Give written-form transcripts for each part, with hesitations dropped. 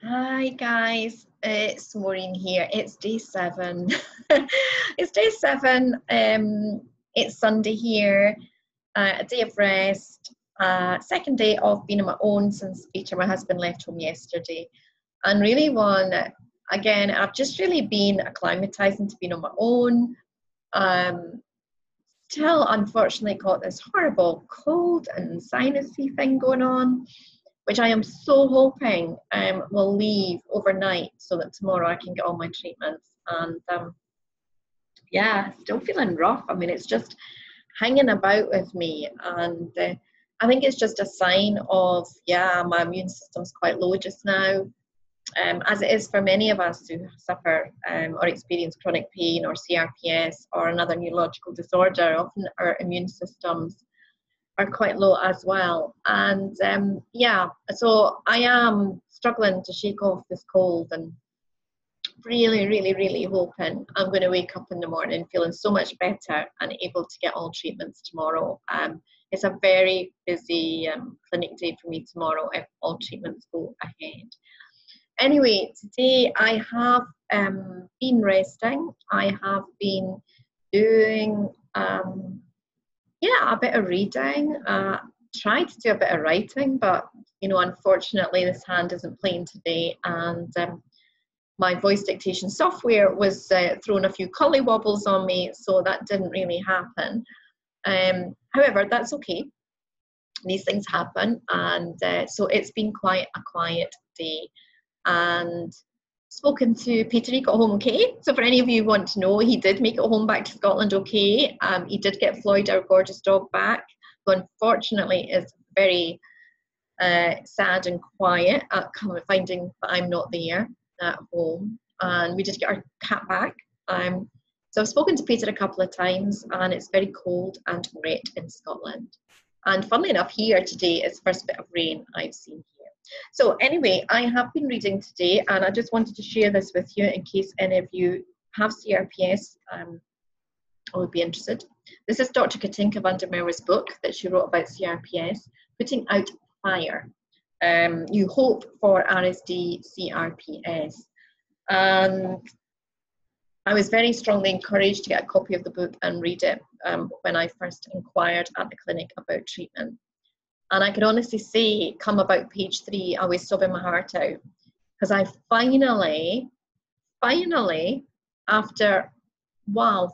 Hi guys, it's Maureen here. It's day 7. It's day 7. It's Sunday here, a day of rest, second day of being on my own since Peter, my husband, left home yesterday. And really again, I've just really been acclimatizing to being on my own. Still, unfortunately, got this horrible cold and sinusy thing going on, which I am so hoping will leave overnight so that tomorrow I can get all my treatments. And yeah, still feeling rough. I mean, it's just hanging about with me. And I think it's just a sign of, yeah, my immune system's quite low just now. As it is for many of us who suffer or experience chronic pain or CRPS or another neurological disorder, often our immune systems are quite low as well. And yeah, so I am struggling to shake off this cold and really hoping I'm going to wake up in the morning feeling so much better and able to get all treatments tomorrow. It's a very busy clinic day for me tomorrow if all treatments go ahead. Anyway, today I have been resting. I have been doing a bit of reading, tried to do a bit of writing, but unfortunately this hand isn't playing today, and my voice dictation software was throwing a few collywobbles on me, so that didn't really happen. However, that's okay. These things happen, and so it's been quite a quiet day. And spoken to Peter, he got home okay. So for any of you who want to know, he did make it home back to Scotland okay. He did get Floyd, our gorgeous dog, back, who unfortunately is very sad and quiet at finding that I'm not there at home. And we did get our cat back. So I've spoken to Peter a couple of times, and it's very cold and wet in Scotland. And funnily enough, here today is the first bit of rain I've seen here. So anyway, I have been reading today, and I just wanted to share this with you in case any of you have CRPS or would be interested. This is Dr. Katinka van der Merwe's book that she wrote about CRPS, Putting Out Fire. You hope for RSD CRPS. And I was very strongly encouraged to get a copy of the book and read it when I first inquired at the clinic about treatment. And I can honestly say, come about page 3, I was sobbing my heart out, because I finally, after,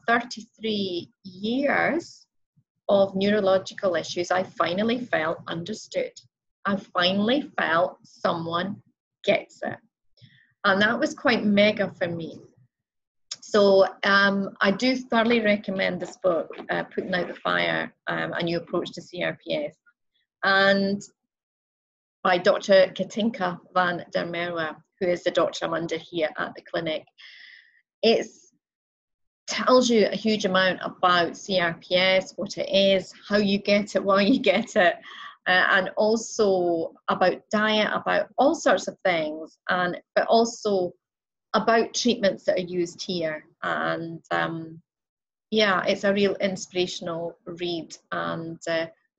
33 years of neurological issues, I finally felt understood. I finally felt someone gets it. And that was quite mega for me. So I do thoroughly recommend this book, Putting Out the Fire, A New Approach to CRPS. And by Dr. Katinka van der Merwe, who is the doctor I'm under here at the clinic. It tells you a huge amount about CRPS, what it is, how you get it, why you get it, and also about diet, about all sorts of things, but also about treatments that are used here. And yeah, it's a real inspirational read, and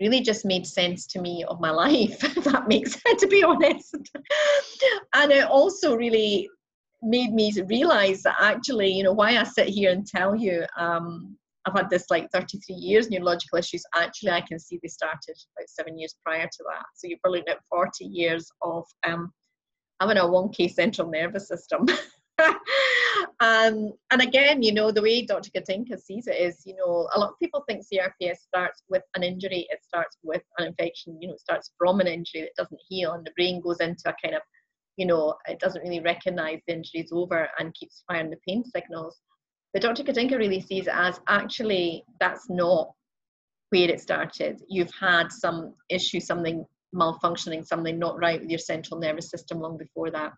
really just made sense to me of my life, if that makes sense, to be honest. And it also really made me realize that actually, why I sit here and tell you I've had this 33 years neurological issues, actually I can see they started about 7 years prior to that. So you're probably looking at 40 years of having a wonky central nervous system. And again, the way Dr. Katinka sees it is, a lot of people think CRPS starts with an injury. It starts with an infection. It starts from an injury that doesn't heal, and the brain goes into a kind of, it doesn't really recognize the injury's over and keeps firing the pain signals. But Dr. Katinka really sees it as, actually, that's not where it started. You've had some issue, something malfunctioning, something not right with your central nervous system long before that.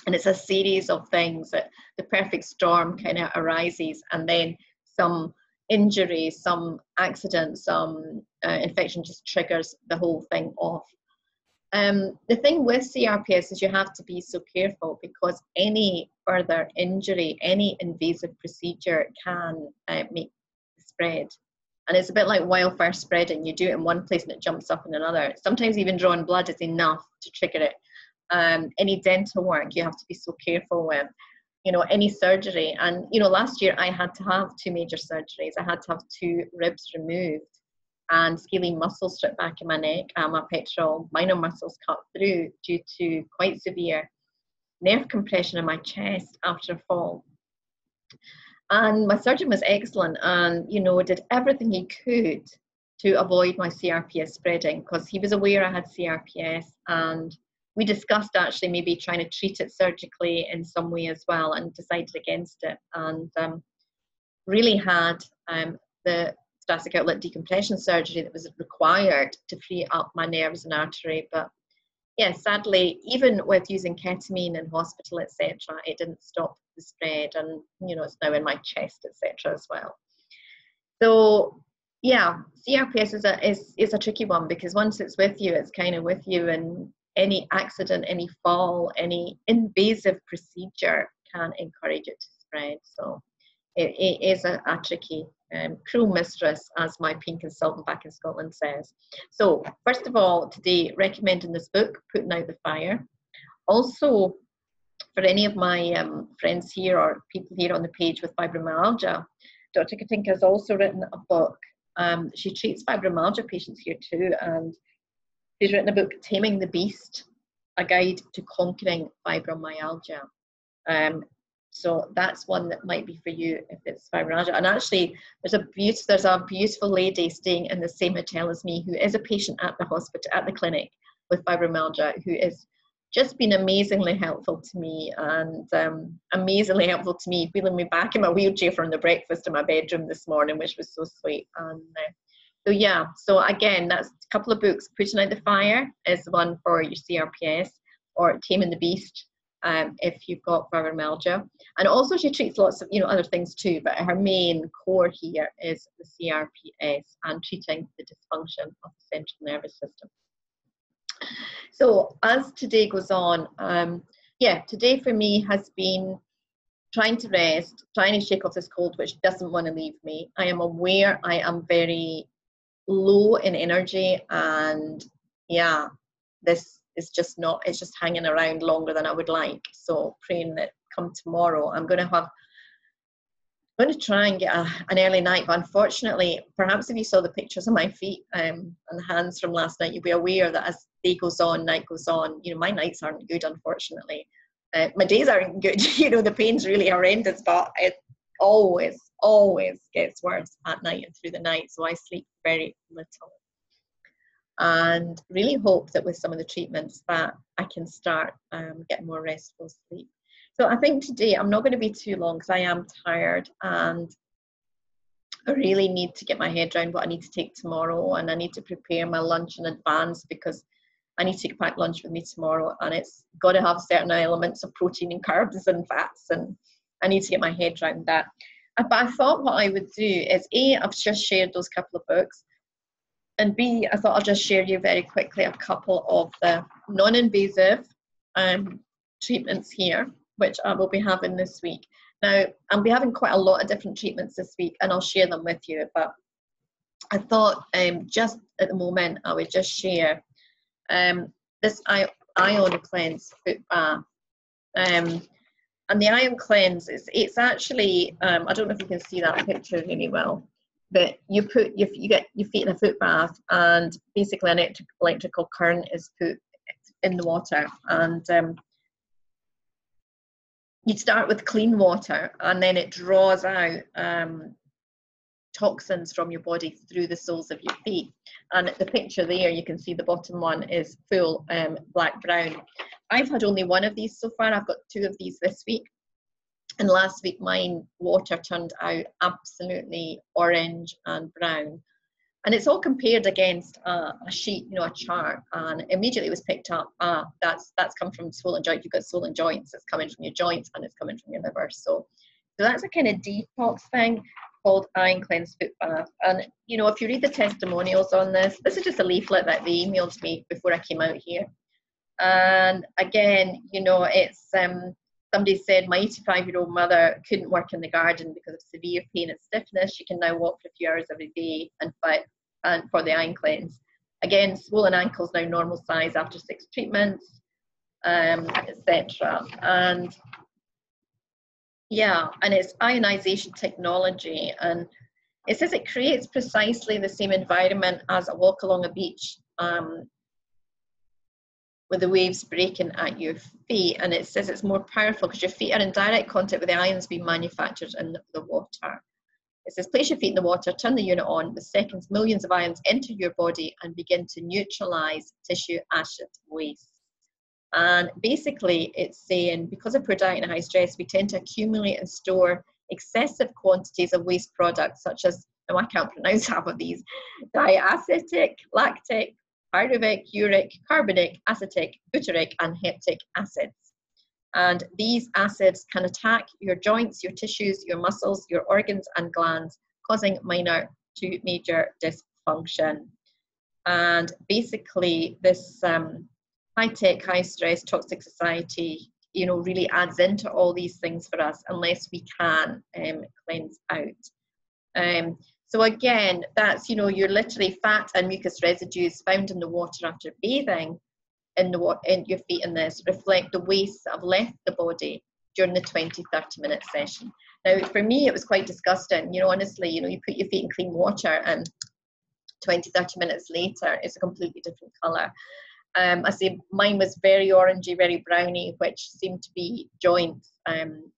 And it's a series of things that the perfect storm kind of arises, and then some injury, some accident, some infection just triggers the whole thing off. The thing with CRPS is you have to be so careful, because any further injury, any invasive procedure can make the spread. And it's a bit like wildfire spreading. You do it in one place and it jumps up in another. Sometimes even drawing blood is enough to trigger it. Any dental work you have to be so careful with, you know, any surgery. And, you know, last year I had to have 2 major surgeries. I had to have 2 ribs removed and scalene muscles stripped back in my neck and my pectoral minor muscles cut through due to quite severe nerve compression in my chest after a fall. And my surgeon was excellent and, you know, did everything he could to avoid my CRPS spreading, because he was aware I had CRPS, and we discussed actually maybe trying to treat it surgically in some way as well, and decided against it, and really had the thoracic outlet decompression surgery that was required to free up my nerves and artery. But yeah, sadly, even with using ketamine in hospital, etc., it didn't stop the spread, and, you know, it's now in my chest, etc., as well. So yeah, CRPS is a tricky one, because once it's with you, it's kind of with you, and any accident, any fall, any invasive procedure can encourage it to spread. So it is a tricky, cruel mistress, as my pain consultant back in Scotland says. So first of all, today, recommending this book, Putting Out the Fire. Also, for any of my friends here or people here on the page with fibromyalgia, Dr. Katinka has also written a book. She treats fibromyalgia patients here too, and she's written a book, Taming the Beast, a guide to conquering fibromyalgia. So that's one that might be for you if it's fibromyalgia. And actually, there's a beautiful lady staying in the same hotel as me who is a patient at the hospital, at the clinic with fibromyalgia, who is just been amazingly helpful to me, and amazingly helpful to me, wheeling me back in my wheelchair from the breakfast in my bedroom this morning, which was so sweet. And so yeah, so again, that's a couple of books. Putting Out the Fire is one for your CRPS, or Taming the Beast if you've got fibromyalgia. And also she treats lots of, you know, other things too, but her main core here is the CRPS and treating the dysfunction of the central nervous system. So as today goes on, yeah, today for me has been trying to rest, trying to shake off this cold which doesn't want to leave me. I am aware I am very low in energy, and yeah, this is just not, it's just hanging around longer than I would like. So praying that come tomorrow I'm going to try and get an early night. But unfortunately, perhaps if you saw the pictures of my feet and the hands from last night, you'll be aware that as day goes on, night goes on, you know, my nights aren't good, unfortunately. My days aren't good. You know, the pain's really horrendous, but it always gets worse at night and through the night. So I sleep very little, and really hope that with some of the treatments that I can start getting more restful sleep. So I think today I'm not going to be too long, because I am tired and I really need to get my head around what I need to take tomorrow, and I need to prepare my lunch in advance, because I need to take a packed lunch with me tomorrow, and it's got to have certain elements of protein and carbs and fats, and I need to get my head around that. But I thought what I would do is, A, I've just shared those couple of books, and B, I thought I'll just share you very quickly a couple of the non-invasive treatments here, which I will be having this week. Now, I'll be having quite a lot of different treatments this week, and I'll share them with you, but I thought just at the moment I would just share this ion cleanse foot bath. And the ion cleanse, it's actually, I don't know if you can see that picture really well, but you get your feet in a foot bath, and basically an electrical current is put in the water, and you start with clean water, and then it draws out toxins from your body through the soles of your feet. And the picture there, you can see the bottom one is full black brown. I've had only one of these so far. I've got 2 of these this week, and last week mine water turned out absolutely orange and brown. And it's all compared against a sheet, you know, a chart, and immediately it was picked up. That's come from swollen joint. You've got swollen joints. It's coming from your joints, and it's coming from your liver. So that's a kind of detox thing called Ion Cleanse Foot Bath. And you know, if you read the testimonials on this is just a leaflet that they emailed me before I came out here. And again, you know, it's somebody said my 85-year-old mother couldn't work in the garden because of severe pain and stiffness. She can now walk for a few hours every day, and for the ion cleanse. Again, swollen ankles now normal size after 6 treatments. etc. And yeah, and it's ionization technology, and it says it creates precisely the same environment as a walk along a beach, with the waves breaking at your feet. And it says it's more powerful because your feet are in direct contact with the ions being manufactured in the water. It says place your feet in the water, turn the unit on, with seconds millions of ions enter your body and begin to neutralize tissue acid waste. And basically it's saying because of poor diet and high stress, we tend to accumulate and store excessive quantities of waste products such as, now I can't pronounce half of these, diacetic, lactic, pyruvic, uric, carbonic, acetic, butyric, and heptic acids. And these acids can attack your joints, your tissues, your muscles, your organs and glands, causing minor to major dysfunction. And basically this high-tech, high-stress, toxic society, you know, really adds into all these things for us unless we can cleanse out. So again, that's, you know, you're literally fat and mucus residues found in the water after bathing in your feet in this reflect the wastes that have left the body during the 20-30 minute session. Now, for me, it was quite disgusting. You know, honestly, you know, you put your feet in clean water and 20-30 minutes later, it's a completely different colour. I say mine was very orangey, very browny, which seemed to be joints,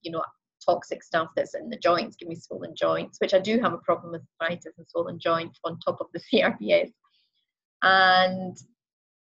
you know, toxic stuff that's in the joints, give me swollen joints, which I do have a problem with arthritis and swollen joints on top of the CRPS, and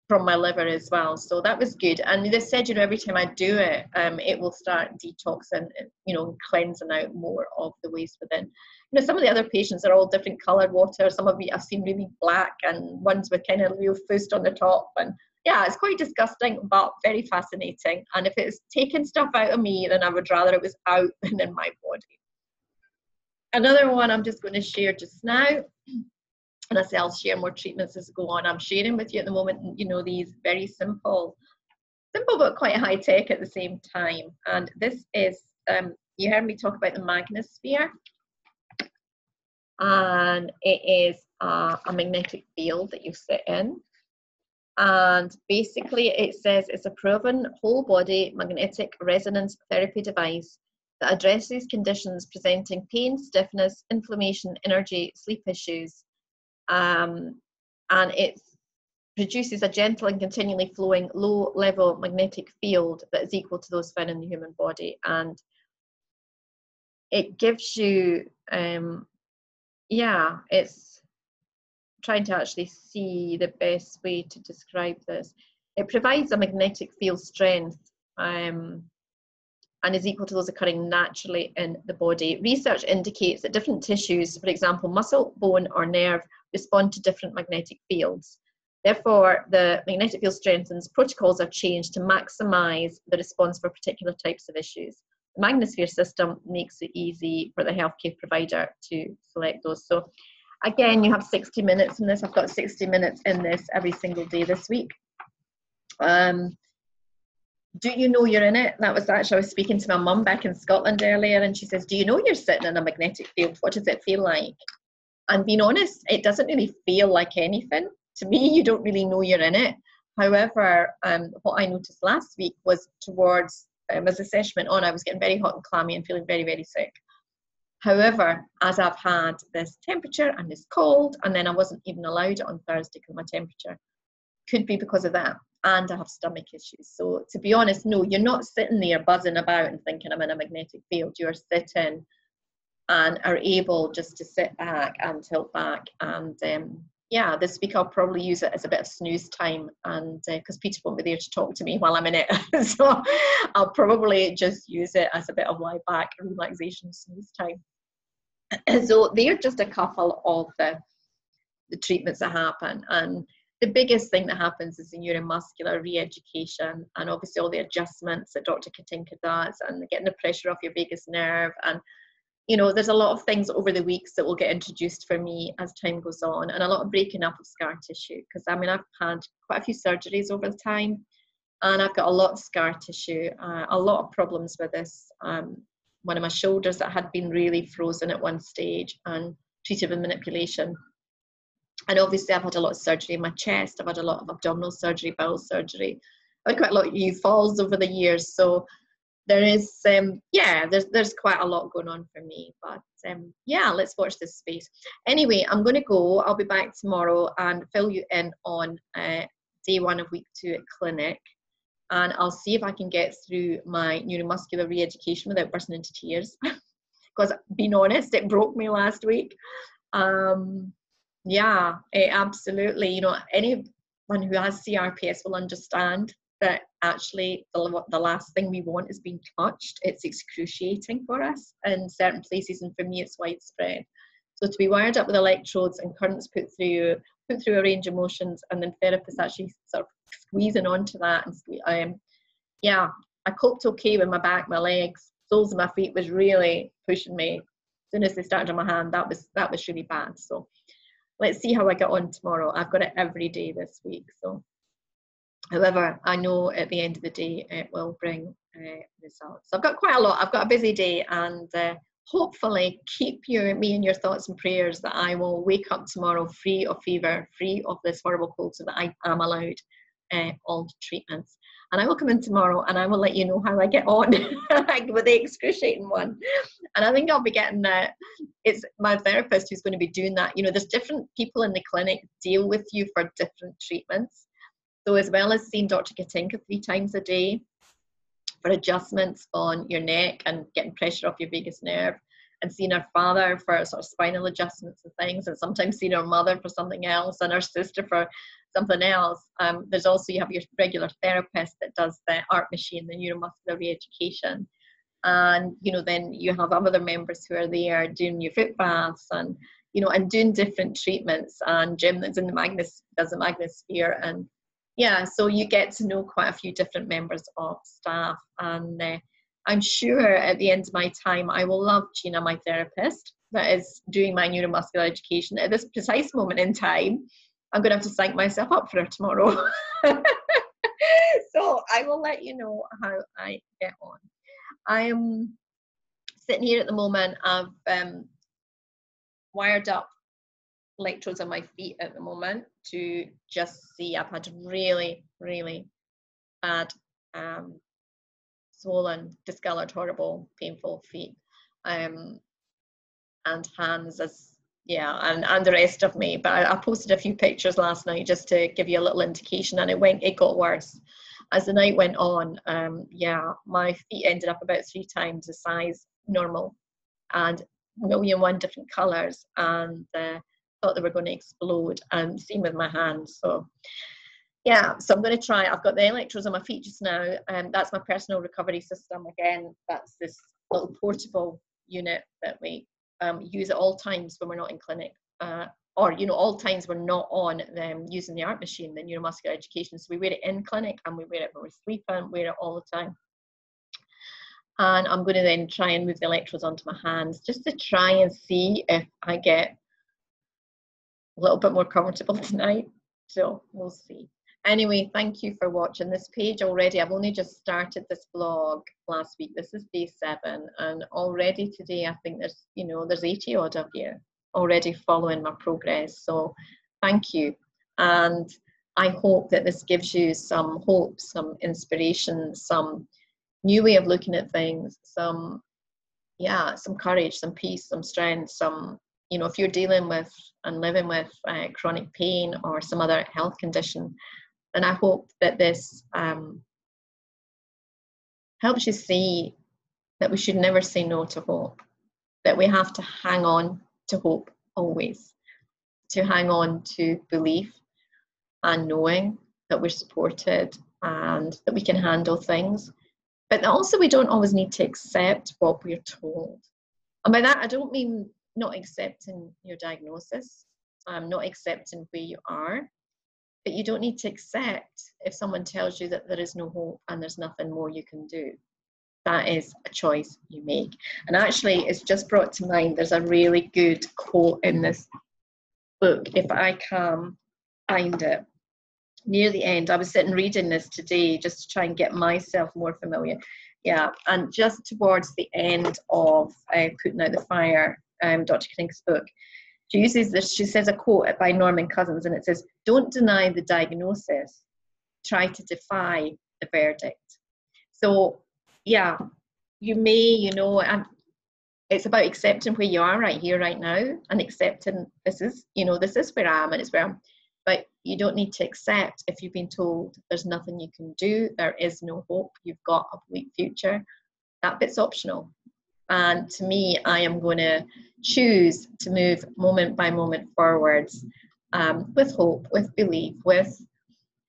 from my liver as well. So that was good. And they said, you know, every time I do it, it will start detoxing, you know, cleansing out more of the waste within. You know, some of the other patients are all different coloured water. Some of you I've seen really black, and ones with kind of real fused on the top. And yeah, it's quite disgusting, but very fascinating. And if it's taking stuff out of me, then I would rather it was out than in my body. Another one I'm just going to share just now, and I say I'll share more treatments as I go on. I'm sharing with you at the moment, you know, these very simple but quite high tech at the same time. And this is, you heard me talk about the magnosphere, and it is a magnetic field that you sit in. And basically it says it's a proven whole body magnetic resonance therapy device that addresses conditions presenting pain, stiffness, inflammation, energy, sleep issues. And it produces a gentle and continually flowing low level magnetic field that is equal to those found in the human body. And it gives you, yeah, it's trying to actually see the best way to describe this. It provides a magnetic field strength and is equal to those occurring naturally in the body. Research indicates that different tissues, for example, muscle, bone, or nerve, respond to different magnetic fields. Therefore, the magnetic field strengthens, protocols are changed to maximize the response for particular types of issues. The magnosphere system makes it easy for the healthcare provider to select those. So again, you have 60 minutes in this. I've got 60 minutes in this every single day this week. Do you know you're in it? That was actually, I was speaking to my mum back in Scotland earlier, and she says, do you know you're sitting in a magnetic field? What does it feel like? And being honest, it doesn't really feel like anything. To me, you don't really know you're in it. However, what I noticed last week was towards, as the session went on, I was getting very hot and clammy and feeling very, very sick. However, as I've had this temperature and this cold, and then I wasn't even allowed it on Thursday because of my temperature, could be because of that, and I have stomach issues. So to be honest, no, you're not sitting there buzzing about and thinking I'm in a magnetic field. You're sitting and are able just to sit back and tilt back. And yeah, this week I'll probably use it as a bit of snooze time, and because Peter won't be there to talk to me while I'm in it. So I'll probably just use it as a bit of lie back, relaxation, snooze time. So they're just a couple of the treatments that happen. And the biggest thing that happens is the neuromuscular re-education, and obviously all the adjustments that Dr. Katinka does, and getting the pressure off your vagus nerve. And you know, there's a lot of things over the weeks that will get introduced for me as time goes on, and a lot of breaking up of scar tissue, because I mean, I've had quite a few surgeries over the time, and I've got a lot of scar tissue, a lot of problems with this. One of my shoulders that had been really frozen at one stage and treated with manipulation. And obviously I've had a lot of surgery in my chest. I've had a lot of abdominal surgery, bowel surgery. had quite a lot of falls over the years, so there is yeah, there's quite a lot going on for me, but yeah, let's watch this space. Anyway, I'm going to go. I'll be back tomorrow and fill you in on day 1 of week 2 at clinic, and I'll see if I can get through my neuromuscular re-education without bursting into tears, because being honest, it broke me last week. Yeah, absolutely. You know, anyone who has CRPS will understand that actually the last thing we want is being touched. It's excruciating for us in certain places, and for me it's widespread. So to be wired up with electrodes and currents put through a range of motions, and then therapists actually sort of squeezing onto that, and yeah, I coped okay with my back, my legs, soles of my feet was really pushing me. As soon as they started on my hand, that was really bad. So let's see how I get on tomorrow. I've got it every day this week. So, however, I know at the end of the day it will bring results. So I've got quite a lot. I've got a busy day, and hopefully keep me in your thoughts and prayers that I will wake up tomorrow free of fever, free of this horrible cold, so that I am allowed all the treatments. And I will come in tomorrow and I will let you know how I get on with the excruciating one. And I think I'll be getting it's my therapist who's going to be doing that. You know, there's different people in the clinic deal with you for different treatments. So as well as seeing Dr. Katinka 3 times a day for adjustments on your neck and getting pressure off your vagus nerve, and seeing her father for sort of spinal adjustments and things, and sometimes seeing her mother for something else, and her sister for something else. There's also, you have your regular therapist that does the art machine, the neuromuscular re-education. And, you know, then you have other members who are there doing your foot baths and, you know, and doing different treatments, and Jim that's in does the Magnosphere. And yeah, so you get to know quite a few different members of staff. And I'm sure at the end of my time, I will love Gina, my therapist, that is doing my neuromuscular education. At this precise moment in time, I'm going to have to psych myself up for her tomorrow. So I will let you know how I get on. I'm sitting here at the moment. I've wired up electrodes on my feet at the moment to just see. I've had really, really bad swollen, discolored, horrible, painful feet, and hands and the rest of me. But I posted a few pictures last night just to give you a little indication, and it got worse as the night went on. My feet ended up about 3 times the size normal, and 1,000,001 different colors, and thought they were going to explode. And same with my hands. So yeah, so I'm going to try. I've got the electrodes on my feet just now, and that's my personal recovery system. Again, that's this little portable unit that we use at all times when we're not in clinic, or, you know, all times we're not on using the art machine, the neuromuscular education. So we wear it in clinic, and we wear it when we're sleeping, wear it all the time. And I'm going to then try and move the electrodes onto my hands just to try and see if I get a little bit more comfortable tonight. So we'll see. Anyway, thank you for watching this page already. I've only just started this blog last week. This is day 7, and already today I think there's 80 odd of you already following my progress. So thank you, and I hope that this gives you some hope, some inspiration, some new way of looking at things, some courage, some peace, some strength, some, you know, if you're dealing with and living with chronic pain or some other health condition, and I hope that this helps you see that we should never say no to hope, that we have to hang on to hope always, to hang on to belief and knowing that we're supported and that we can handle things, but also we don't always need to accept what we're told. And by that, I don't mean not accepting your diagnosis, not accepting where you are, but you don't need to accept if someone tells you that there is no hope and there's nothing more you can do. That is a choice you make. And actually, it's just brought to mind, there's a really good quote in this book, if I can find it. Near the end, I was sitting reading this today just to try and get myself more familiar. Yeah, and just towards the end of Putting Out the Fire, Dr. Katinka's book, she says a quote by Norman Cousins, and it says, "Don't deny the diagnosis, try to defy the verdict. So yeah, you may, you know, and it's about accepting where you are right here, right now, and accepting this is, you know, this is where I am and it's where I'm, but you don't need to accept if you've been told there's nothing you can do, there is no hope, you've got a bleak future. That bit's optional. And to me, I am going to choose to move moment by moment forwards, with hope, with belief, with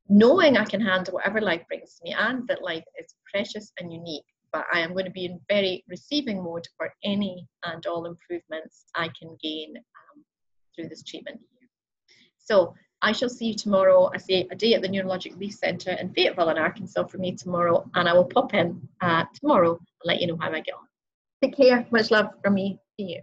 knowing I can handle whatever life brings to me, and that life is precious and unique. But I am going to be in very receiving mode for any and all improvements I can gain through this treatment here. So I shall see you tomorrow. I say a day at the Neurologic Relief Centre in Fayetteville in Arkansas for me tomorrow, and I will pop in tomorrow and let you know how I get on. Take care. Much love from me to you.